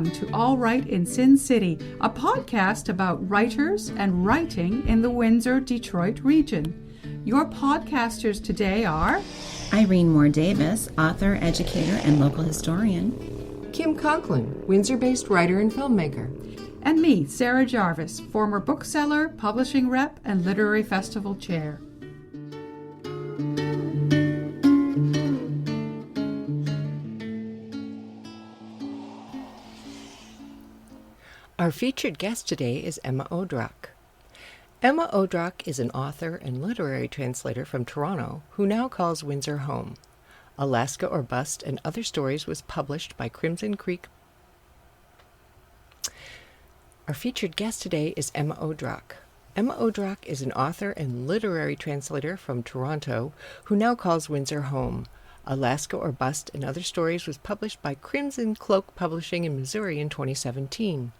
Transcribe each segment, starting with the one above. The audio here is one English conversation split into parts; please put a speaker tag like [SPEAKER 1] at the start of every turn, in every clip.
[SPEAKER 1] Welcome to All Right in Sin City, a podcast about writers and writing in the Windsor, Detroit region. Your podcasters today are
[SPEAKER 2] Irene Moore Davis, author, educator, and local historian.
[SPEAKER 3] Kim Conklin, Windsor-based writer and filmmaker.
[SPEAKER 1] and me, Sarah Jarvis, former bookseller, publishing rep, and literary festival chair.
[SPEAKER 3] Our featured guest today is Emma Odrach. Emma Odrach is an author and literary translator from Toronto who now calls Windsor home. Alaska or Bust and Other Stories was published by Crimson Cloak. Our featured guest today is Emma Odrach. Emma Odrach is an author and literary translator from Toronto who now calls Windsor home. Alaska or Bust and Other Stories was published by Crimson Cloak Publishing in Missouri in 2017.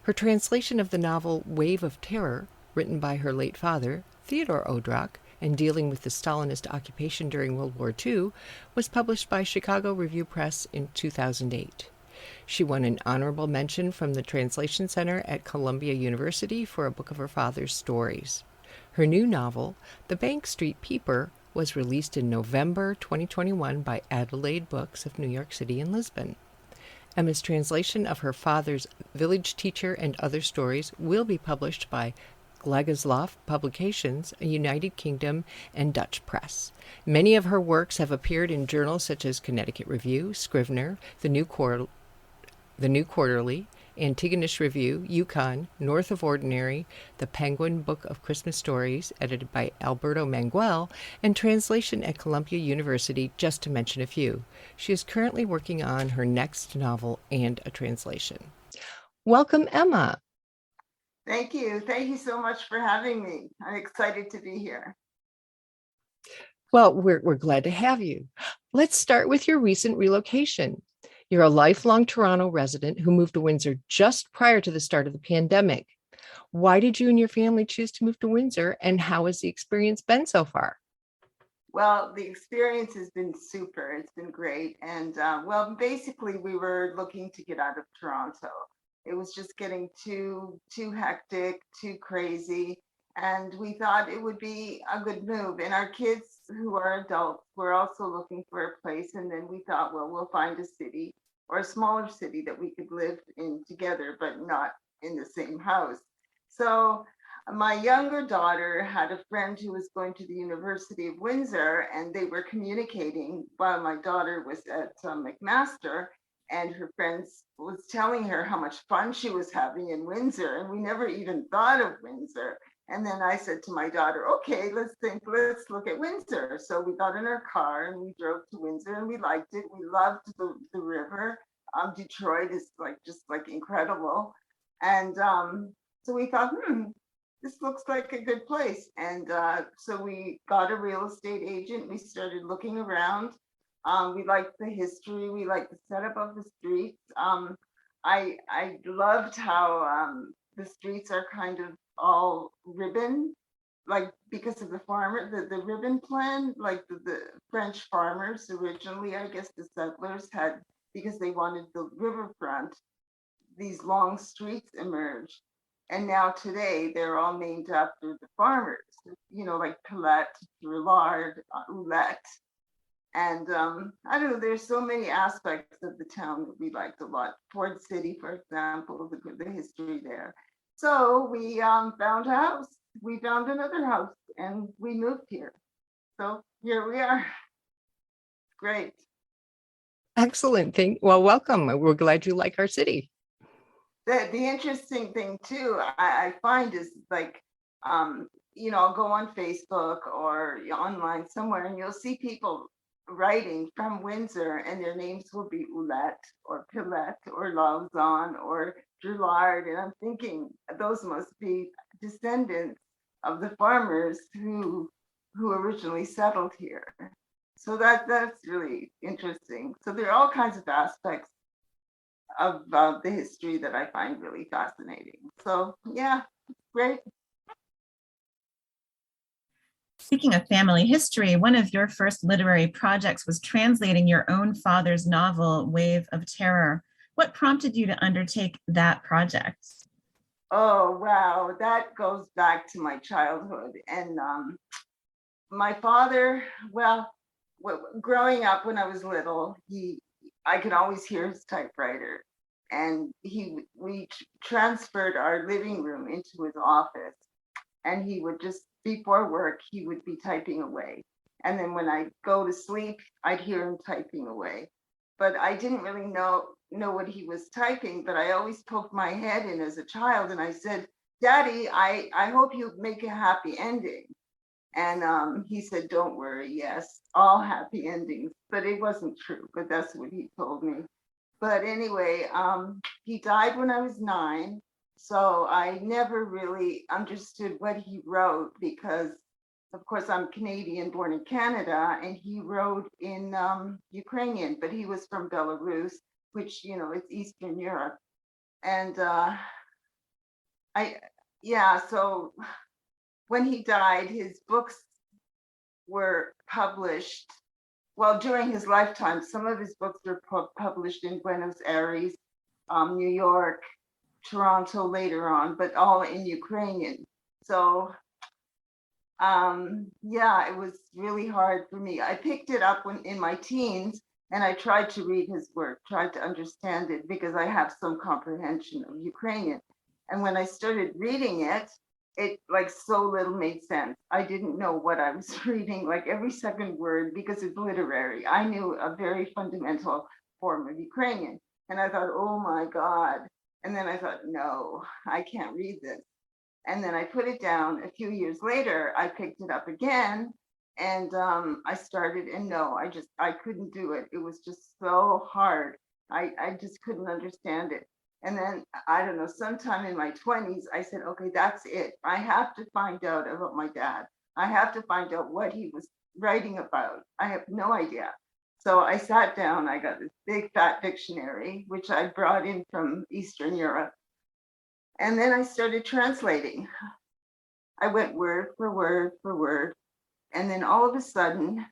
[SPEAKER 3] Her translation of the novel Wave of Terror, written by her late father, Theodore Odrach, and dealing with the Stalinist occupation during World War II, was published by Chicago Review Press in 2008. She won an honorable mention from the Translation Center at Columbia University for a book of her father's stories. Her new novel, The Bank Street Peeper, was released in November 2021 by Adelaide Books of New York City and Lisbon. Emma's translation of her father's Village Teacher and Other Stories will be published by Glagoslav Publications, a United Kingdom and Dutch press. Many of her works have appeared in journals such as Connecticut Review, Scrivener, The New Quarterly, Antigonish Review, Yukon, North of Ordinary, The Penguin Book of Christmas Stories, edited by Alberto Manguel, and translation at Columbia University, just to mention a few. She is currently working on her next novel and a translation. Welcome, Emma.
[SPEAKER 4] Thank you. Thank you so much for having me. I'm excited to be here.
[SPEAKER 3] Well, we're glad to have you. Let's start with your recent relocation. You're a lifelong Toronto resident who moved to Windsor just prior to the start of the pandemic. Why did you and your family choose to move to Windsor, and how has the experience been so far?
[SPEAKER 4] Well, the experience has been super. It's been great. And basically, we were looking to get out of Toronto. It was just getting too hectic, too crazy. And we thought it would be a good move. And our kids, who are adults, were also looking for a place. And then we thought, well, we'll find a city or a smaller city that we could live in together, but not in the same house. So my younger daughter had a friend who was going to the University of Windsor, and they were communicating while my daughter was at McMaster, and her friends was telling her how much fun she was having in Windsor. And we never even thought of Windsor. And then I said to my daughter, okay, let's look at Windsor. So we got in our car and we drove to Windsor, and we liked it. We loved the river. Detroit is just incredible. And so we thought, this looks like a good place. And so we got a real estate agent. We started looking around. We liked the history. We liked the setup of the streets. I loved how the streets are kind of all ribbon, because of the farmer, the ribbon plan, the French farmers originally, I guess the settlers had, because they wanted the riverfront, these long streets emerged. And now today they're all named after the farmers, like Pilette, Rillard, Oulette. And I don't know, there's so many aspects of the town that we liked a lot. Ford City, for example, the history there. So we found a house. We found another house, and we moved here. So here we are. Great.
[SPEAKER 3] Excellent. Well, welcome. We're glad you like our city.
[SPEAKER 4] The interesting thing too, I find is I'll go on Facebook or online somewhere, and you'll see people writing from Windsor, and their names will be Oulette or Pilette or Lauzon or Drillard, and I'm thinking those must be descendants of the farmers who originally settled here. So that's really interesting. So there are all kinds of aspects of the history that I find really fascinating. So yeah, great.
[SPEAKER 2] Speaking of family history, one of your first literary projects was translating your own father's novel, Wave of Terror.
[SPEAKER 5] What prompted you to undertake that project?
[SPEAKER 4] Oh, wow. That goes back to my childhood. And my father, well, growing up when I was little, I could always hear his typewriter. And we transferred our living room into his office. And he would just, before work, he would be typing away. And then when I go to sleep, I'd hear him typing away. But I didn't really know what he was typing, but I always poked my head in as a child and I said, Daddy, I hope you make a happy ending. And he said, don't worry, yes, all happy endings. But it wasn't true, but that's what he told me. But anyway, he died when I was 9. So I never really understood what he wrote because, of course, I'm Canadian, born in Canada, and he wrote in Ukrainian, but he was from Belarus, which, it's Eastern Europe. And so when he died, his books were published. Well, during his lifetime, some of his books were published in Buenos Aires, New York, Toronto later on, but all in Ukrainian. So it was really hard for me. I picked it up in my teens and I tried to read his work, tried to understand it because I have some comprehension of Ukrainian. And when I started reading it like so little made sense. I didn't know what I was reading, like every second word, because it's literary. I knew a very fundamental form of Ukrainian. And I thought, oh my God. And then I thought, no, I can't read this. And then I put it down. A few years later, I picked it up again and I started, and no, I couldn't do it. It was just so hard. I just couldn't understand it. And then, I don't know, sometime in my 20s, I said, okay, that's it. I have to find out about my dad. I have to find out what he was writing about. I have no idea. So I sat down, I got this big fat dictionary, which I brought in from Eastern Europe. And then I started translating. I went word for word for word. And then all of a sudden,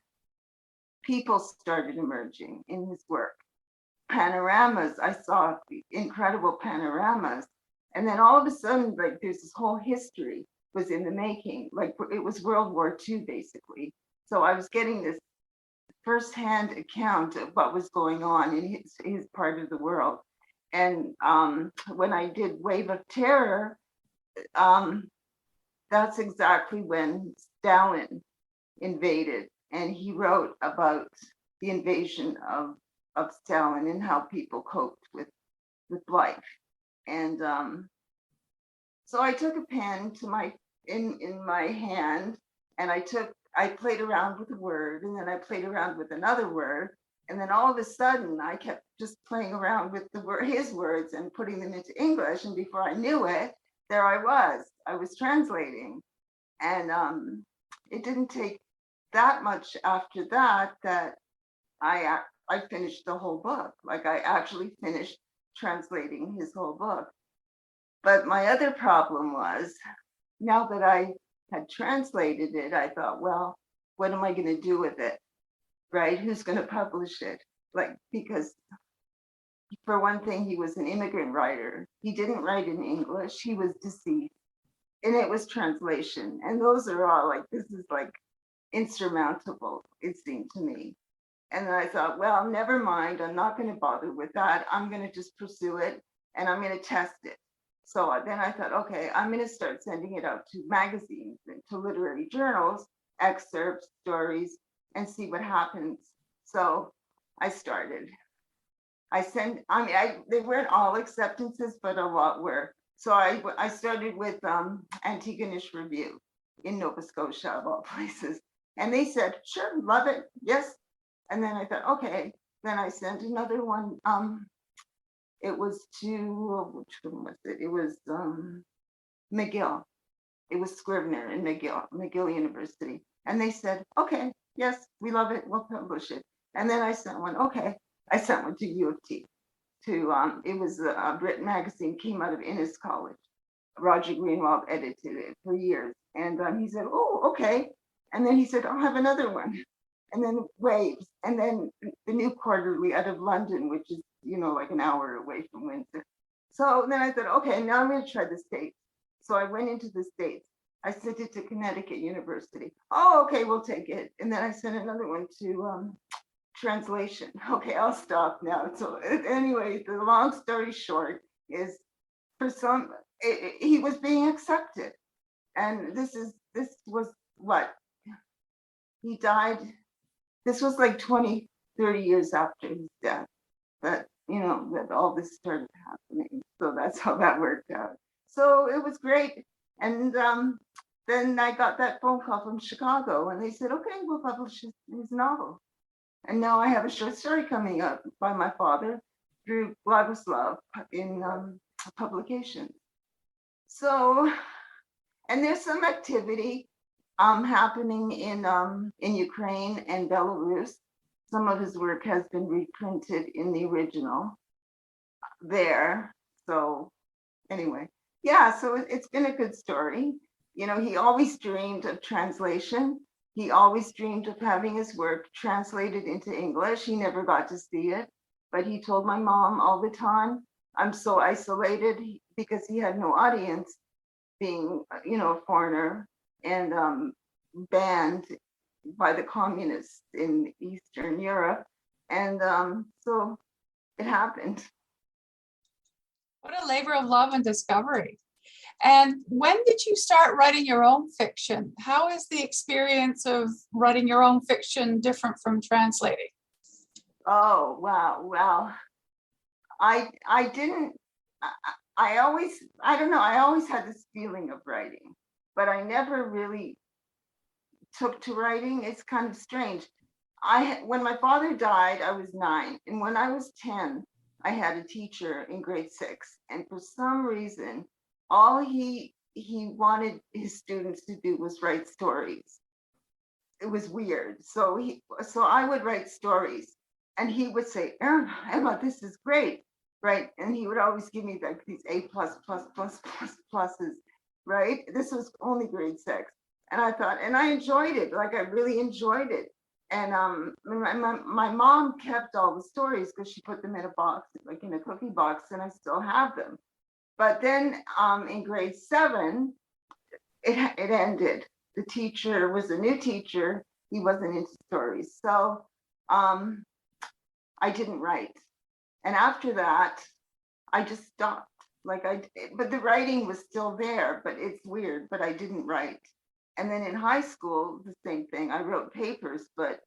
[SPEAKER 4] people started emerging in his work. Panoramas, I saw incredible panoramas. And then all of a sudden, like there's this whole history was in the making. Like it was World War II, basically. So I was getting this firsthand account of what was going on in his part of the world. And when I did Wave of Terror, that's exactly when Stalin invaded. And he wrote about the invasion of Stalin and how people coped with life. And so I took a pen in my hand, and I played around with a word, and then I played around with another word. And then all of a sudden I kept just playing around with his words and putting them into English. And before I knew it, there I was translating. And it didn't take that much after that I finished the whole book. Like I actually finished translating his whole book. But my other problem was, now that I had translated it, I thought, well, what am I going to do with it? Right? Who's going to publish it? Like, because for one thing, he was an immigrant writer. He didn't write in English. He was deceased. And it was translation. And those are all like, this is like insurmountable, it seemed to me. And then I thought, well, never mind. I'm not going to bother with that. I'm going to just pursue it and I'm going to test it. So then I thought, okay, I'm going to start sending it out to magazines and to literary journals, excerpts, stories, and see what happens. So I started. They weren't all acceptances, but a lot were. So I started with Antigonish Review in Nova Scotia, of all places. And they said, sure, love it, yes. And then I thought, okay. Then I sent another one. It was to, which one was it? It was McGill. It was Scrivener in McGill University. And they said, okay, yes, we love it, we'll publish it. And then I sent one, I sent one to U of T. It was a Brit magazine, came out of Innis College. Roger Greenwald edited it for years. And he said, oh, okay. And then he said, I'll have another one. And then Waves. And then the New Quarterly out of London, which is like an hour away from Windsor. So then I thought, okay, now I'm going to try the States. So I went into the States. I sent it to Connecticut University. Oh, okay, we'll take it. And then I sent another one to translation. Okay, I'll stop now. So anyway, the long story short is he was being accepted. And this was what? He died. This was like 20, 30 years after his death. That all this started happening. So that's how that worked out. So it was great. And then I got that phone call from Chicago, and they said, okay, we'll publish his novel. And now I have a short story coming up by my father through Glagoslav in Publications. So, and there's some activity happening in Ukraine and Belarus. Some of his work has been reprinted in the original there. So anyway, yeah, so it's been a good story. He always dreamed of translation. He always dreamed of having his work translated into English. He never got to see it, but he told my mom all the time, I'm so isolated, because he had no audience, being, a foreigner and banned by the communists in Eastern Europe. And so it happened.
[SPEAKER 1] What a labor of love and discovery. And when did you start writing your own fiction? How is the experience of writing your own fiction different from translating?
[SPEAKER 4] Oh, wow. Well, I always had this feeling of writing, but I never really took to writing. It's kind of strange. When my father died, I was 9. And when I was 10, I had a teacher in grade 6. And for some reason, all he wanted his students to do was write stories. It was weird. So I would write stories, and he would say, Emma, this is great, right? And he would always give me like these A++++++, right? This was only grade 6. And I thought, and I enjoyed it, like I really enjoyed it. And my mom kept all the stories because she put them in a box, like in a cookie box, and I still have them. But then in grade 7, it ended. The teacher was a new teacher. He wasn't into stories. So I didn't write. And after that, I just stopped. But the writing was still there, but it's weird, but I didn't write. And then in high school, the same thing. I wrote papers, but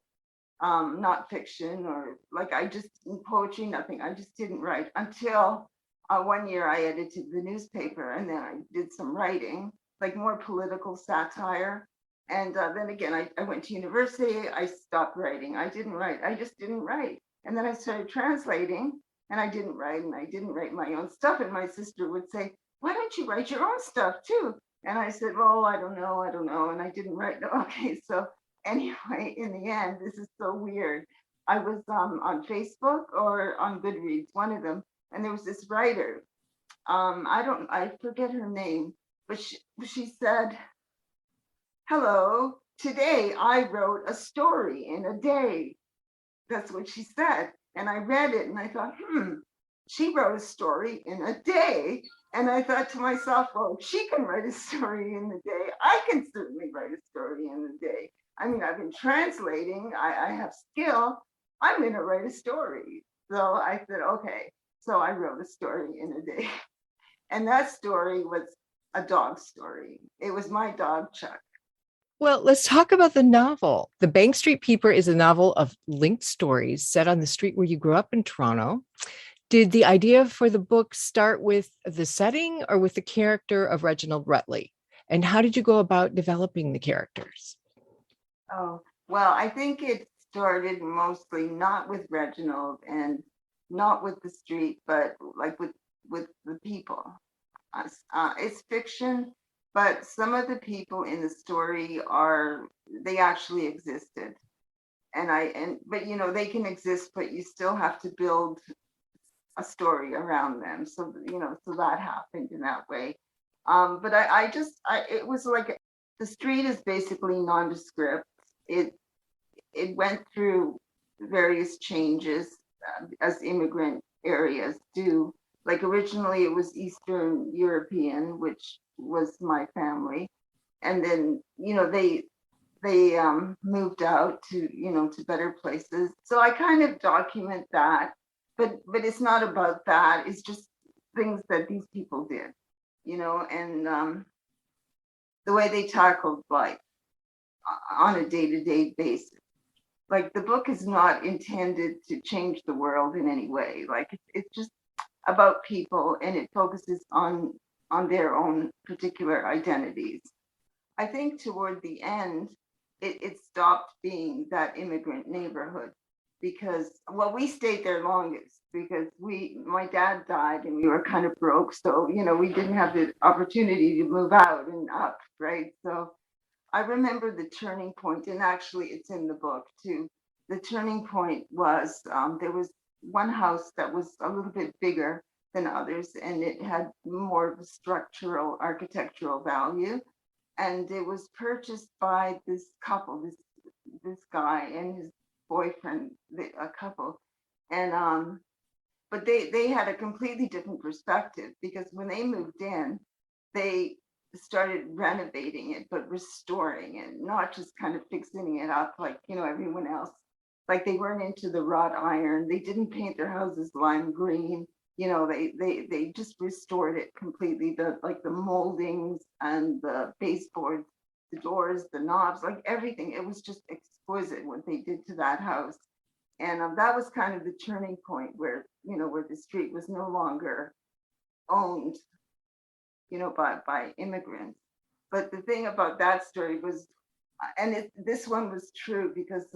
[SPEAKER 4] not fiction or poetry, nothing. I just didn't write until one year I edited the newspaper, and then I did some writing, like more political satire. And then again, I went to university. I stopped writing. I didn't write. I just didn't write. And then I started translating, and I didn't write, and I didn't write my own stuff. And my sister would say, why don't you write your own stuff too? And I said, well, I don't know. And I didn't write. Okay, so anyway, in the end, this is so weird. I was on Facebook or on Goodreads, one of them, and there was this writer. I forget her name, but she said, hello, today I wrote a story in a day. That's what she said. And I read it and I thought, she wrote a story in a day. And I thought to myself, well, if she can write a story in the day, I can certainly write a story in the day. I mean, I've been translating, I have skill, I'm gonna write a story. So I said, okay. So I wrote a story in a day. And that story was a dog story. It was my dog, Chuck.
[SPEAKER 3] Well, let's talk about the novel. The Bank Street Peeper is a novel of linked stories set on the street where you grew up in Toronto. Did the idea for the book start with the setting or with the character of Reginald Rutley? And how did you go about developing the characters?
[SPEAKER 4] Oh, well, I think it started mostly not with Reginald and not with the street, but like with the people. It's fiction, but some of the people in the story they actually existed. But they can exist, but you still have to build a story around them. So, so that happened in that way. But it was like, the street is basically nondescript. It went through various changes as immigrant areas do. Like originally it was Eastern European, which was my family. And then, they moved out to, to better places. So I kind of document that, but it's not about that. It's just things that these people did, and the way they tackled life on a day-to-day basis. Like the book is not intended to change the world in any way. Like it's just about people, and it focuses on their own particular identities. I think toward the end, it stopped being that immigrant neighborhood because, well, we stayed there longest because my dad died and we were kind of broke. So, we didn't have the opportunity to move out and up, right? So I remember the turning point, and actually it's in the book too. The turning point was there was one house that was a little bit bigger than others, and it had more structural architectural value. And it was purchased by this couple, this guy and his boyfriend, a couple. And but they had a completely different perspective because when they moved in, they started renovating it, but restoring it, not just kind of fixing it up like, everyone else. Like they weren't into the wrought iron. They didn't paint their houses lime green. They just restored it completely. The moldings and the baseboards, the doors, the knobs, like everything. It was just exquisite what they did to that house. And that was kind of the turning point where, where the street was no longer owned, by immigrants. But the thing about that story was, and this one was true because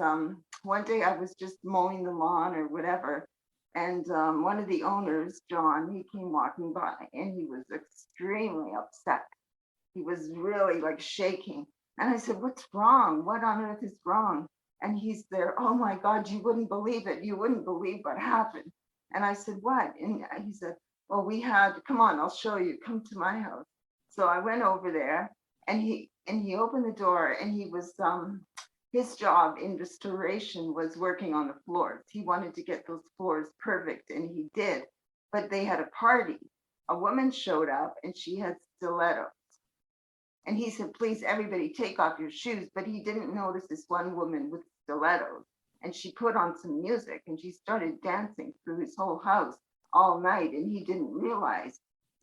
[SPEAKER 4] one day I was just mowing the lawn or whatever, and one of the owners, John, he came walking by and he was extremely upset. He was really like shaking. And I said, "What's wrong? What on earth is wrong?" And he's there, "Oh my God, you wouldn't believe it. You wouldn't believe what happened." And I said, "What?" And he said, "Well, come on, I'll show you. Come to my house." So I went over there and he opened the door, and he was, his job in restoration was working on the floors. He wanted to get those floors perfect, and he did. But they had a party. A woman showed up and she had stilettos. And he said, "Please, everybody take off your shoes." But he didn't notice this one woman with stilettos. And she put on some music and she started dancing through his whole house all night. And he didn't realize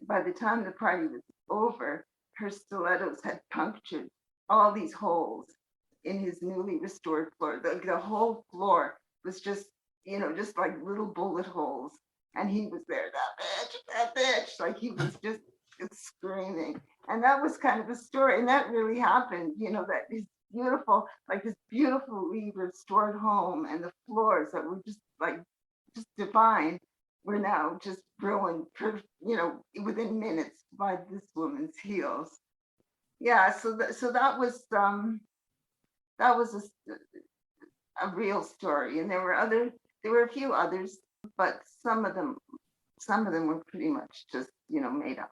[SPEAKER 4] by the time the party was over, her stilettos had punctured all these holes in his newly restored floor. The whole floor was just, just like little bullet holes. And he was there, that bitch, like he was just screaming. And that was kind of a story. And that really happened, that his this beautifully restored home, and the floors that were just divine were now just ruined, within minutes by this woman's heels. Yeah, so that was a real story, and there were a few others, but some of them were pretty much just made up.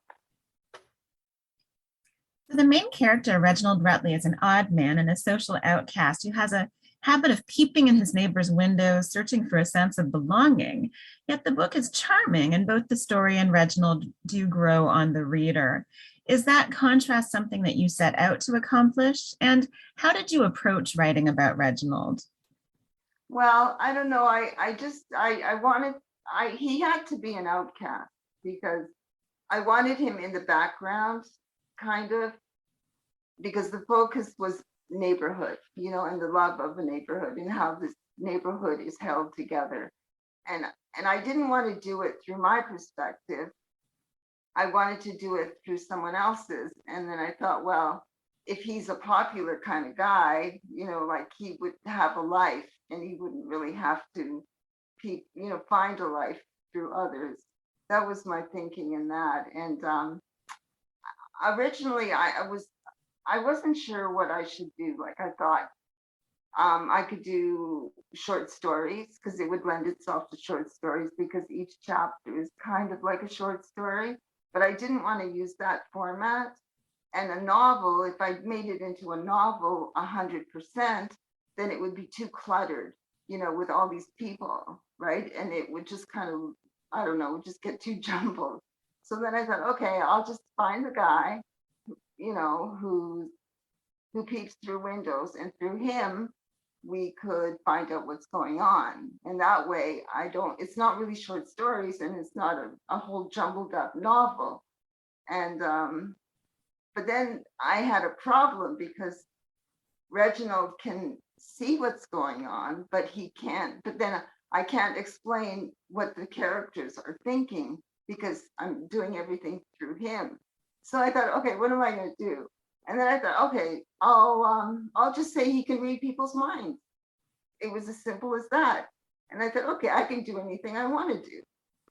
[SPEAKER 5] So the main character, Reginald Rutley, is an odd man and a social outcast who has a habit of peeping in his neighbor's windows, searching for a sense of belonging. Yet the book is charming, and both the story and Reginald do grow on the reader. Is that contrast something that you set out to accomplish? And how did you approach writing about Reginald?
[SPEAKER 4] Well, I don't know. He had to be an outcast because I wanted him in the background, kind of, because the focus was neighborhood, and the love of a neighborhood and how this neighborhood is held together. And I didn't want to do it through my perspective. I wanted to do it through someone else's. And then I thought, well, if he's a popular kind of guy, like he would have a life and he wouldn't really have to, find a life through others. That was my thinking in that. And originally I wasn't sure what I should do. Like I thought I could do short stories because it would lend itself to short stories because each chapter is kind of like a short story, but I didn't want to use that format. And a novel, if I made it into a novel 100%, then it would be too cluttered, with all these people, right? And it would just kind of I don't know, would just get too jumbled. So then I thought, okay, I'll just find the guy, who peeps through windows, and through him, we could find out what's going on. And that way, it's not really short stories, and it's not a whole jumbled up novel. And, but then I had a problem because Reginald can see what's going on, but then I can't explain what the characters are thinking because I'm doing everything through him. So I thought, okay, what am I going to do? And then I thought, okay, I'll just say he can read people's minds. It was as simple as that. And I thought, okay, I can do anything I want to do.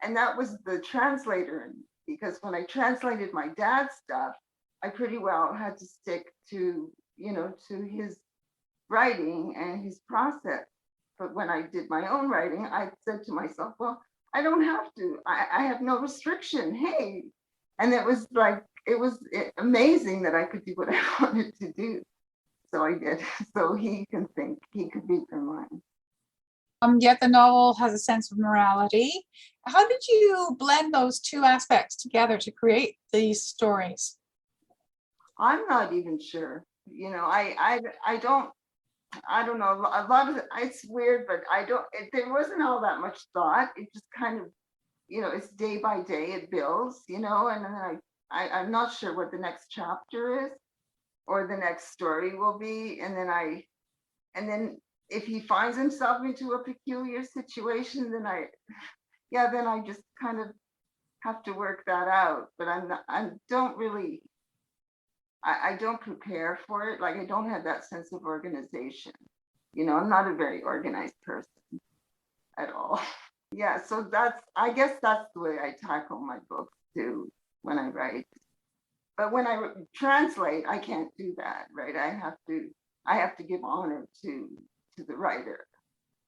[SPEAKER 4] And that was the translator, because when I translated my dad's stuff, I pretty well had to stick to his writing and his process. But when I did my own writing, I said to myself, well, I don't have to. I have no restriction. Hey. And it was amazing that I could do what I wanted to do. So I did. So he can think, he could read their mind.
[SPEAKER 1] Yet the novel has a sense of morality. How did you blend those two aspects together to create these stories?
[SPEAKER 4] I'm not even sure. I don't know. A lot of it, it's weird, but there wasn't all that much thought. It just kind of, it's day by day, it builds, and then I'm not sure what the next chapter is or the next story will be. And then if he finds himself into a peculiar situation, then I just kind of have to work that out. But I don't prepare for it. Like, I don't have that sense of organization. I'm not a very organized person at all. Yeah, so I guess that's the way I tackle my books too when I write. But when I translate, I can't do that, right? I have to give honor to the writer.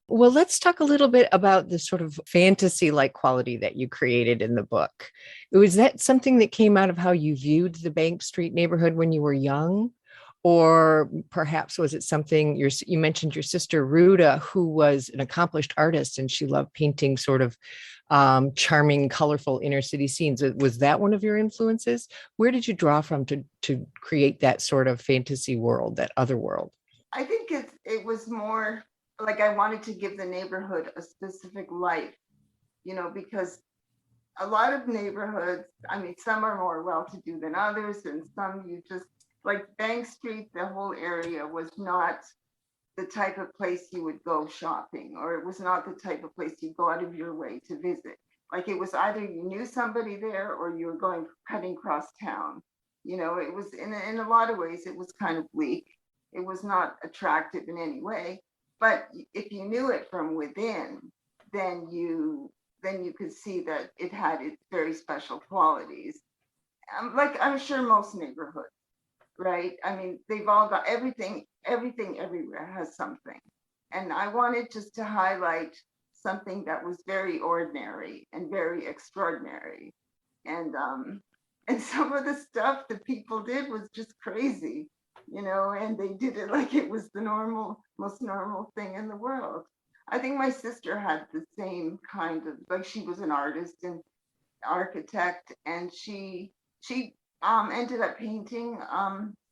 [SPEAKER 3] Well, let's talk a little bit about the sort of fantasy-like quality that you created in the book. Was that something that came out of how you viewed the Bank Street neighborhood when you were young? Or perhaps was it something, you mentioned your sister Ruta, who was an accomplished artist and she loved painting sort of charming, colorful inner city scenes. Was that one of your influences? Where did you draw from to create that sort of fantasy world, that other world?
[SPEAKER 4] I think it was more like I wanted to give the neighborhood a specific life, because a lot of neighborhoods, some are more well-to-do than others, and some like Bank Street, the whole area was not the type of place you would go shopping, or it was not the type of place you go out of your way to visit. Like, it was either you knew somebody there or you were cutting across town. It was in a lot of ways, it was kind of bleak. It was not attractive in any way. But if you knew it from within, then you could see that it had its very special qualities. Like, I'm sure most neighborhoods, right? They've all got everything everywhere has something. And I wanted just to highlight something that was very ordinary and very extraordinary. And some of the stuff that people did was just crazy, and they did it like it was the most normal thing in the world. I think my sister had the same kind of, like, she was an artist and architect, and she ended up painting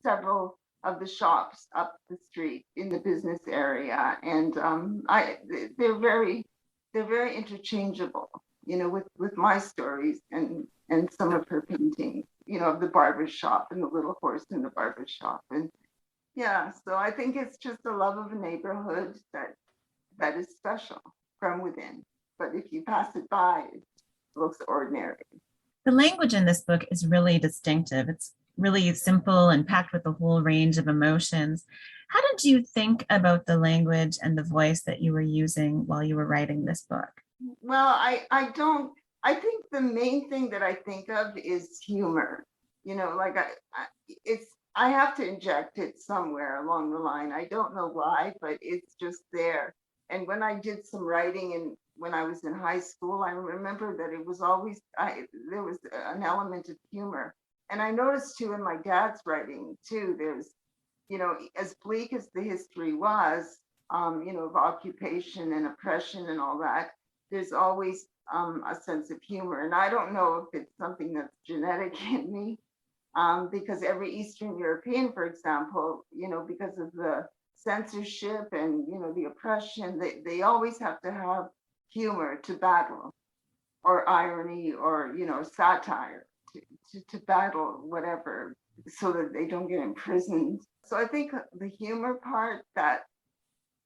[SPEAKER 4] several of the shops up the street in the business area, and they're very interchangeable, with my stories and some of her paintings, of the barber shop and the little horse in the barber shop. And yeah, so I think it's just a love of a neighborhood that is special from within. But if you pass it by, it looks ordinary.
[SPEAKER 5] The language in this book is really distinctive. It's really simple and packed with a whole range of emotions. How did you think about the language and the voice that you were using while you were writing this book?
[SPEAKER 4] Well, I think the main thing that I think of is humor. Like I have to inject it somewhere along the line. I don't know why, but it's just there. And when I did some writing when I was in high school, I remember that it was always, there was an element of humor. And I noticed too in my dad's writing too, there's, as bleak as the history was, of occupation and oppression and all that, there's always a sense of humor. And I don't know if it's something that's genetic in me, because every Eastern European, for example, because of the censorship and, the oppression, they always have to have humor to battle, or irony, or, satire to battle whatever, so that they don't get imprisoned. So I think the humor part, that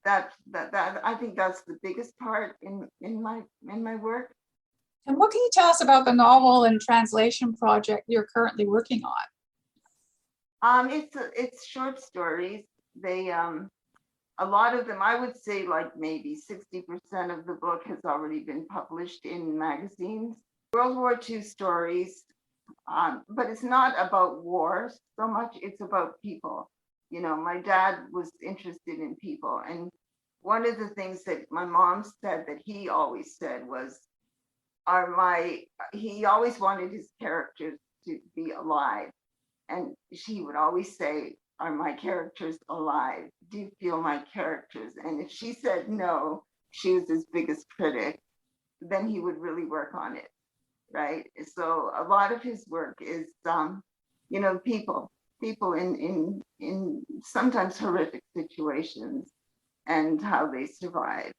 [SPEAKER 4] I think that's the biggest part in my work.
[SPEAKER 1] And what can you tell us about the novel and translation project you're currently working on?
[SPEAKER 4] It's short stories. They a lot of them, I would say, like maybe 60% of the book has already been published in magazines. World War II stories, but it's not about war so much. It's about people. My dad was interested in people, and one of the things that my mom said that he always said was, he always wanted his characters to be alive. And she would always say, "Are my characters alive? Do you feel my characters?" And if she said no, she was his biggest critic, then he would really work on it, right? So a lot of his work is, people in sometimes horrific situations and how they survive.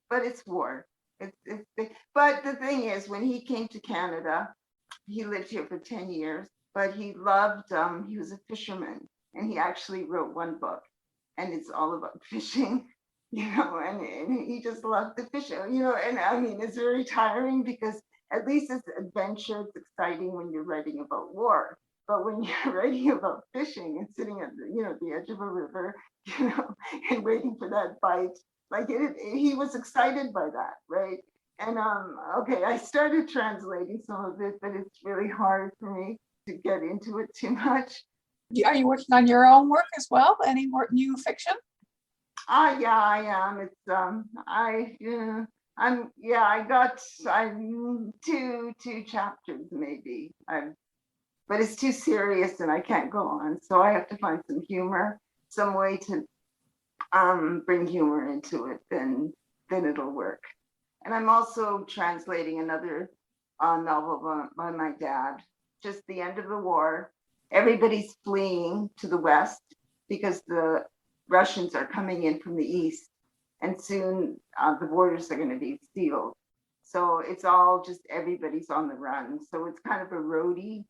[SPEAKER 4] But it's war. But the thing is, when he came to Canada, he lived here for 10 years, but he loved, he was a fisherman, and he actually wrote one book, and it's all about fishing, and he just loved the fishing, and I mean, it's very tiring because at least it's adventure, it's exciting when you're writing about war. But when you're writing about fishing and sitting at the edge of a river, and waiting for that bite, he was excited by that, right? And okay, I started translating some of it, but it's really hard for me to get into it too much.
[SPEAKER 1] Are you working on your own work as well? Any more new fiction?
[SPEAKER 4] Yeah, I am. It's I got two chapters maybe. But it's too serious and I can't go on. So I have to find some humor, some way to bring humor into it, then it'll work. And I'm also translating another novel by my dad, just the end of the war. Everybody's fleeing to the west because the Russians are coming in from the east, and soon the borders are going to be sealed. So it's all just everybody's on the run. So it's kind of a roadie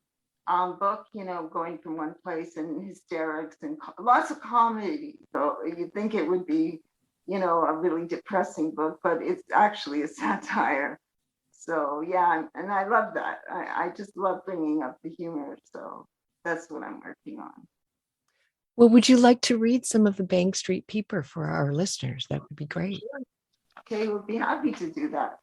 [SPEAKER 4] book, going from one place, and hysterics and lots of comedy. So you'd think it would be, a really depressing book, but it's actually a satire. So yeah, and I love that. I just love bringing up the humor. So that's what I'm working on.
[SPEAKER 3] Well, would you like to read some of the Bank Street Peeper for our listeners? That would be great.
[SPEAKER 4] Okay, we'll be happy to do that.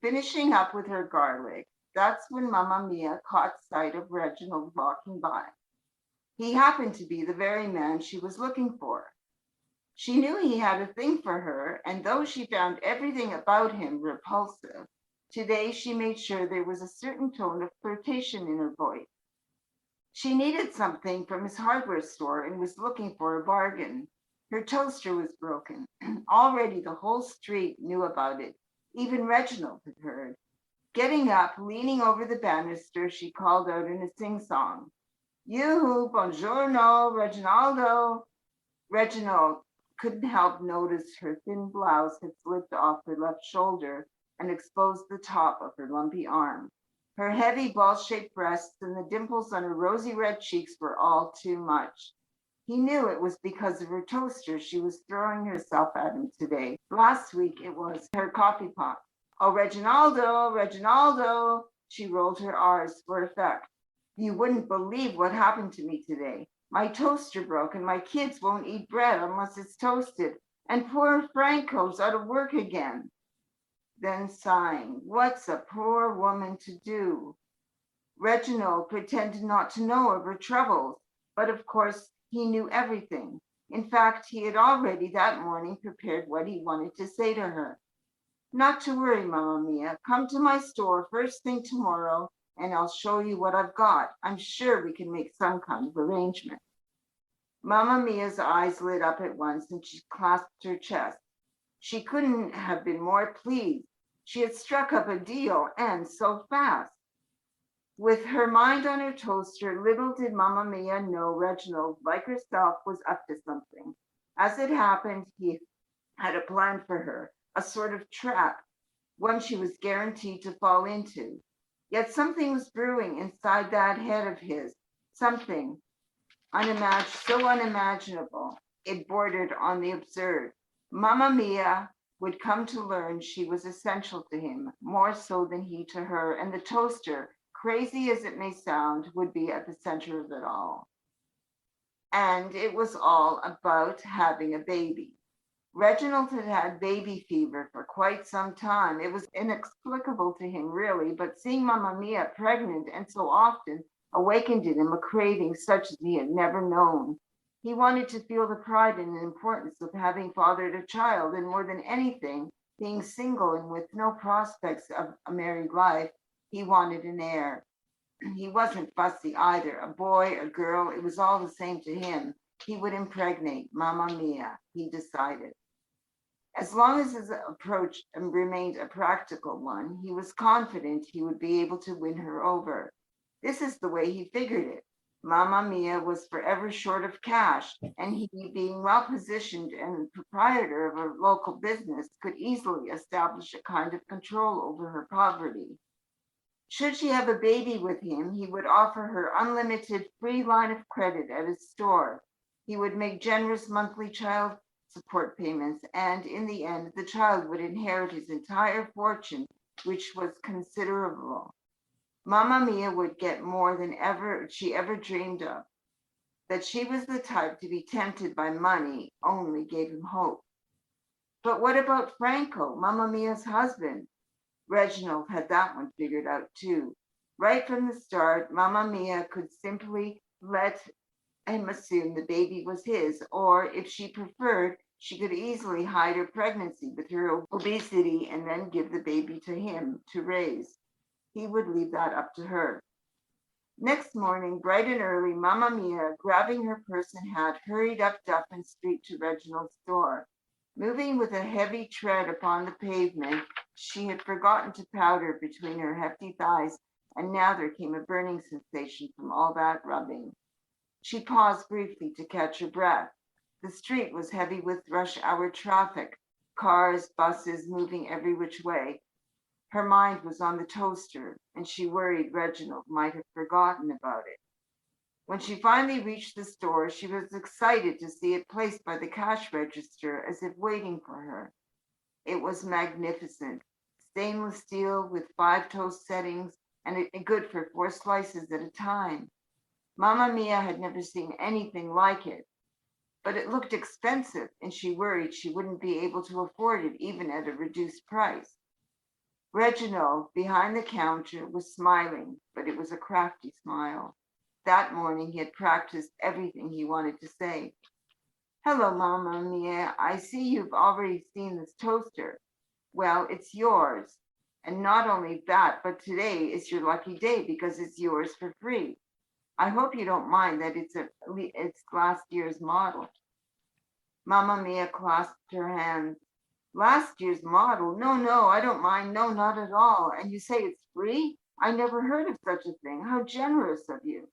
[SPEAKER 4] Finishing up with her garlic, that's when Mamma Mia caught sight of Reginald walking by. He happened to be the very man she was looking for. She knew he had a thing for her, and though she found everything about him repulsive, today she made sure there was a certain tone of flirtation in her voice. She needed something from his hardware store and was looking for a bargain. Her toaster was broken. Already the whole street knew about it. Even Reginald had heard. Getting up, leaning over the banister, she called out in a sing-song, "Yoo-hoo, buongiorno, Reginaldo." Reginald couldn't help notice her thin blouse had slipped off her left shoulder and exposed the top of her lumpy arm. Her heavy ball-shaped breasts and the dimples on her rosy red cheeks were all too much. He knew it was because of her toaster she was throwing herself at him today. Last week it was her coffee pot. "Oh, Reginaldo, Reginaldo," she rolled her R's for effect. "You wouldn't believe what happened to me today. My toaster broke and my kids won't eat bread unless it's toasted. And poor Franco's out of work again." Then sighing, "What's a poor woman to do?" Reginald pretended not to know of her troubles, but of course he knew everything. In fact, he had already that morning prepared what he wanted to say to her. "Not to worry, Mamma Mia. Come to my store first thing tomorrow and I'll show you what I've got. I'm sure we can make some kind of arrangement." Mamma Mia's eyes lit up at once and she clasped her chest. She couldn't have been more pleased. She had struck up a deal, and so fast. With her mind on her toaster, little did Mamma Mia know Reginald, like herself, was up to something. As it happened, he had a plan for her, a sort of trap, one she was guaranteed to fall into. Yet something was brewing inside that head of his, something so unimaginable, it bordered on the absurd. Mamma Mia would come to learn she was essential to him, more so than he to her, and the toaster, crazy as it may sound, would be at the center of it all. And it was all about having a baby. Reginald had had baby fever for quite some time. It was inexplicable to him, really, but seeing Mamma Mia pregnant and so often awakened in him a craving such as he had never known. He wanted to feel the pride and importance of having fathered a child, and more than anything, being single and with no prospects of a married life, he wanted an heir. He wasn't fussy either, a boy, a girl, it was all the same to him. He would impregnate Mamma Mia, he decided. As long as his approach remained a practical one, he was confident he would be able to win her over. This is the way he figured it. Mamma Mia was forever short of cash, and he, being well positioned and proprietor of a local business, could easily establish a kind of control over her poverty. Should she have a baby with him, he would offer her unlimited free line of credit at his store. He would make generous monthly child support payments, and in the end, the child would inherit his entire fortune, which was considerable. Mamma Mia would get more than she ever dreamed of. That she was the type to be tempted by money only gave him hope. But what about Franco, Mamma Mia's husband? Reginald had that one figured out too. Right from the start, Mamma Mia could simply let him assume the baby was his, or if she preferred, she could easily hide her pregnancy with her obesity and then give the baby to him to raise. He would leave that up to her. Next morning, bright and early, Mamma Mia, grabbing her purse and hat, hurried up Duffin Street to Reginald's door. Moving with a heavy tread upon the pavement, she had forgotten to powder between her hefty thighs, and now there came a burning sensation from all that rubbing. She paused briefly to catch her breath. The street was heavy with rush hour traffic, cars, buses moving every which way. Her mind was on the toaster, and she worried Reginald might have forgotten about it. When she finally reached the store, she was excited to see it placed by the cash register as if waiting for her. It was magnificent, stainless steel with 5 toast settings and good for 4 slices at a time. Mamma Mia had never seen anything like it, but it looked expensive, and she worried she wouldn't be able to afford it even at a reduced price. Reginald, behind the counter, was smiling, but it was a crafty smile. That morning, he had practiced everything he wanted to say. Hello, Mamma Mia. I see you've already seen this toaster. Well, it's yours. And not only that, but today is your lucky day because it's yours for free. I hope you don't mind that it's last year's model. Mamma Mia clasped her hands. Last year's model? No, I don't mind. No, not at all. And you say it's free? I never heard of such a thing. How generous of you.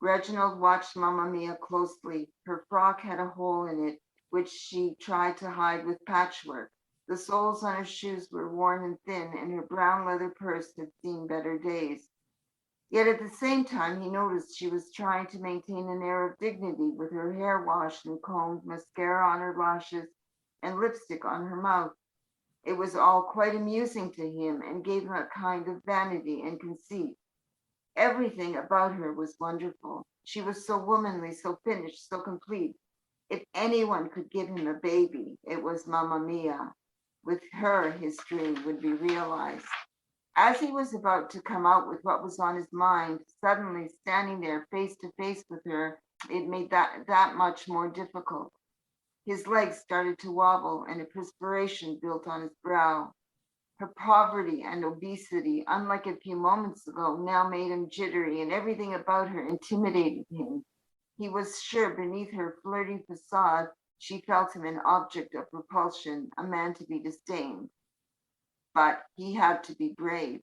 [SPEAKER 4] Reginald watched Mamma Mia closely. Her frock had a hole in it, which she tried to hide with patchwork. The soles on her shoes were worn and thin, and her brown leather purse had seen better days. Yet at the same time, he noticed she was trying to maintain an air of dignity with her hair washed and combed, mascara on her lashes, and lipstick on her mouth. It was all quite amusing to him and gave him a kind of vanity and conceit. Everything about her was wonderful. She was so womanly, so finished, so complete. If anyone could give him a baby, it was Mamma Mia. With her, his dream would be realized. As he was about to come out with what was on his mind, suddenly standing there face to face with her, it made that much more difficult. His legs started to wobble and a perspiration built on his brow. Her poverty and obesity, unlike a few moments ago, now made him jittery, and everything about her intimidated him. He was sure beneath her flirty facade, she felt him an object of repulsion, a man to be disdained. but he had to be brave.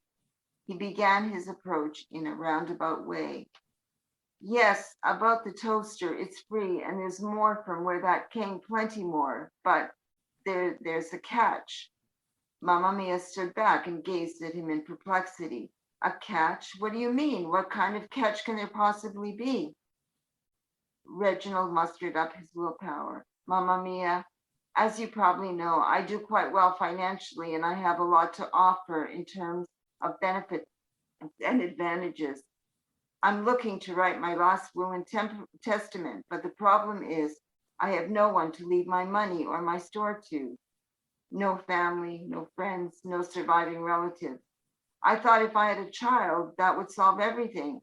[SPEAKER 4] He began his approach in a roundabout way. Yes, about the toaster, it's free, and there's more from where that came, plenty more, but there's a catch. Mamma Mia stood back and gazed at him in perplexity. A catch? What do you mean? What kind of catch can there possibly be? Reginald mustered up his willpower. Mamma Mia, as you probably know, I do quite well financially, and I have a lot to offer in terms of benefits and advantages. I'm looking to write my last will and testament, but the problem is I have no one to leave my money or my store to. No family, no friends, no surviving relatives. I thought if I had a child, that would solve everything.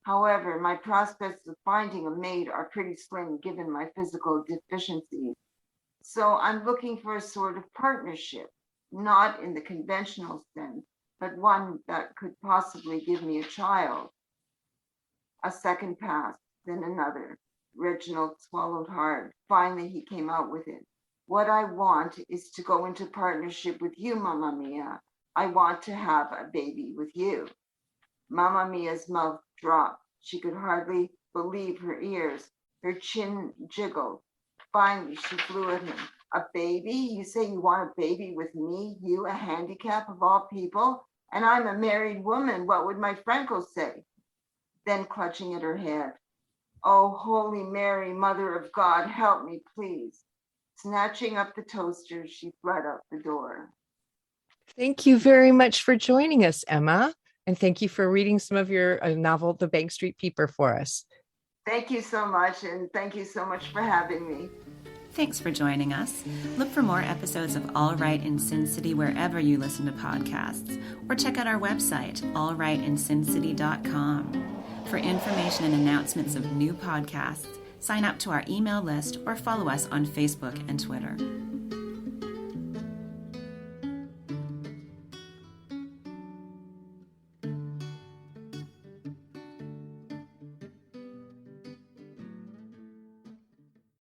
[SPEAKER 4] However, my prospects of finding a maid are pretty slim given my physical deficiencies. So I'm looking for a sort of partnership, not in the conventional sense, but one that could possibly give me a child. A second passed, then another. Reginald swallowed hard. Finally, he came out with it. What I want is to go into partnership with you, Mamma Mia. I want to have a baby with you. Mamma Mia's mouth dropped. She could hardly believe her ears. Her chin jiggled. Finally, she flew at him. A baby? You say you want a baby with me? You, a handicap of all people? And I'm a married woman. What would my Franco say? Then clutching at her head. Oh, Holy Mary, Mother of God, help me, please. Snatching up the toaster, she fled out the door.
[SPEAKER 3] Thank you very much for joining us, Emma. And thank you for reading some of your novel, The Bank Street Peeper, for us.
[SPEAKER 4] Thank you so much, and thank you so much for having me.
[SPEAKER 2] Thanks for joining us. Look for more episodes of All Right in Sin City wherever you listen to podcasts, or check out our website, allrightinsincity.com. For information and announcements of new podcasts, sign up to our email list or follow us on Facebook and Twitter.